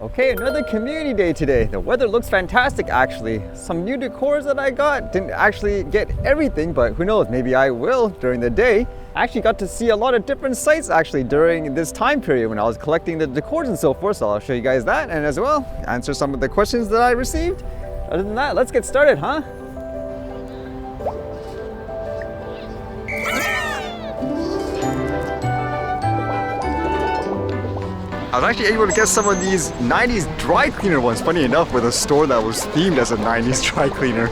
Okay, another community day today. The weather looks fantastic actually. Some new decors that I got. Didn't actually get everything, but who knows, maybe I will during the day. I actually got to see a lot of different sites actually during this time period when I was collecting the decors and so forth, so I'll show you guys that and as well answer some of the questions that I received. Other than that, let's get started, huh? I was actually able to get some of these 90s dry cleaner ones, funny enough, with a store that was themed as a 90s dry cleaner.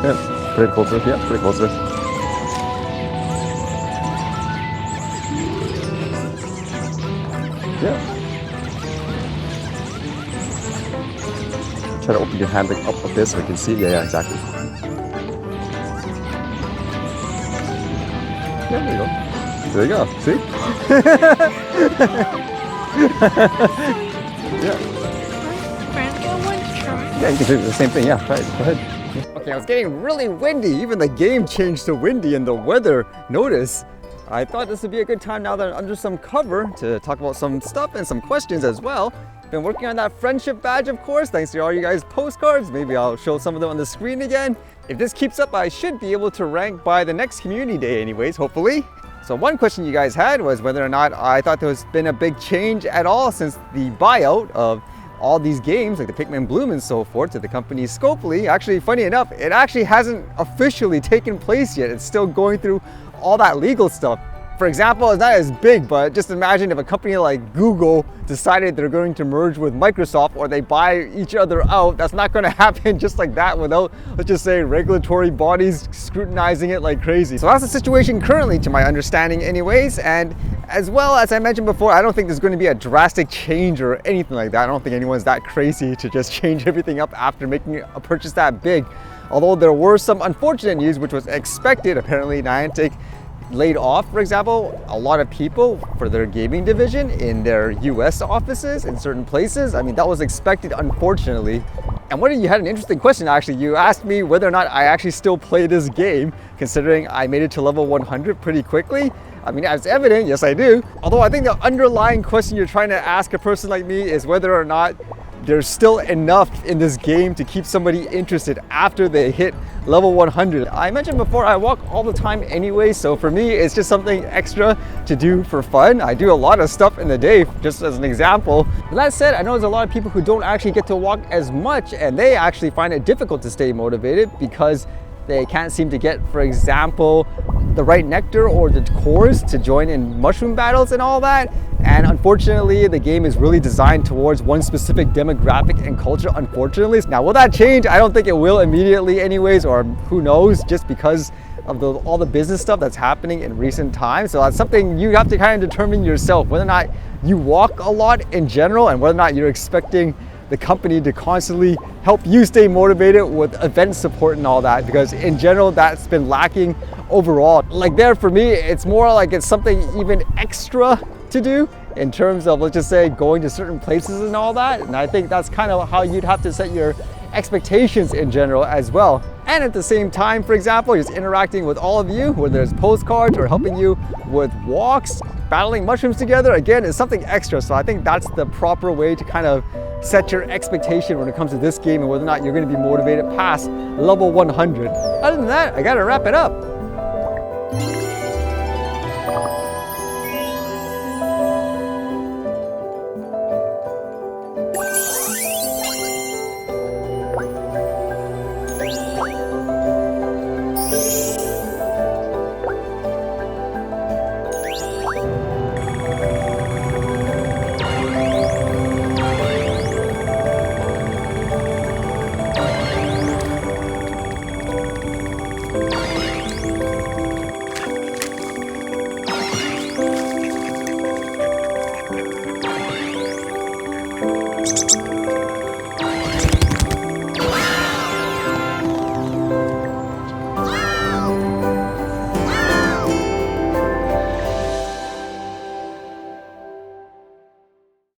Yeah, pretty closer. Yeah, pretty closer. Yeah. Try to open your hand like up a bit so we can see. Yeah, exactly. Yeah, there you go. See? Yeah. Yeah, you can do the same thing. Yeah, right. Go ahead. Okay, I was getting really windy. Even the game changed to windy and the weather. Notice. I thought this would be a good time now that I'm under some cover to talk about some stuff and some questions as well. Been working on that friendship badge, of course, thanks to all you guys' postcards. Maybe I'll show some of them on the screen again. If this keeps up, I should be able to rank by the next community day anyways, hopefully. So one question you guys had was whether or not I thought there's been a big change at all since the buyout of all these games like the Pikmin Bloom and so forth to the company Scopley. Actually, funny enough, it actually hasn't officially taken place yet. It's still going through all that legal stuff. For example, it's not as big, but just imagine if a company like Google decided they're going to merge with Microsoft or they buy each other out. That's not going to happen just like that without, let's just say, regulatory bodies scrutinizing it like crazy. So that's the situation currently, to my understanding anyways. And as well, as I mentioned before, I don't think there's going to be a drastic change or anything like that. I don't think anyone's that crazy to just change everything up after making a purchase that big. Although there were some unfortunate news, which was expected. Apparently, Niantic laid off, for example, a lot of people for their gaming division in their US offices in certain places. I mean, that was expected, unfortunately. And you had an interesting question, actually. You asked me whether or not I actually still play this game, considering I made it to level 100 pretty quickly. I mean, as evident, yes, I do. Although I think the underlying question you're trying to ask a person like me is whether or not there's still enough in this game to keep somebody interested after they hit level 100. I mentioned before, I walk all the time anyway, so for me, it's just something extra to do for fun. I do a lot of stuff in the day, just as an example. But that said, I know there's a lot of people who don't actually get to walk as much, and they actually find it difficult to stay motivated because they can't seem to get, for example, the right nectar or the cores to join in mushroom battles and all that. And unfortunately, the game is really designed towards one specific demographic and culture, unfortunately. Now, will that change? I don't think it will immediately anyways, or who knows, just because of all the business stuff that's happening in recent times. So that's something you have to kind of determine yourself, whether or not you walk a lot in general and whether or not you're expecting the company to constantly help you stay motivated with event support and all that, because in general that's been lacking overall. Like there for me, it's more like it's something even extra to do in terms of, let's just say, going to certain places and all that. And I think that's kind of how you'd have to set your expectations in general as well. And at the same time, for example, just interacting with all of you, whether it's postcards or helping you with walks, battling mushrooms together, again, is something extra. So I think that's the proper way to kind of set your expectation when it comes to this game and whether or not you're going to be motivated past level 100. Other than that, I gotta wrap it up.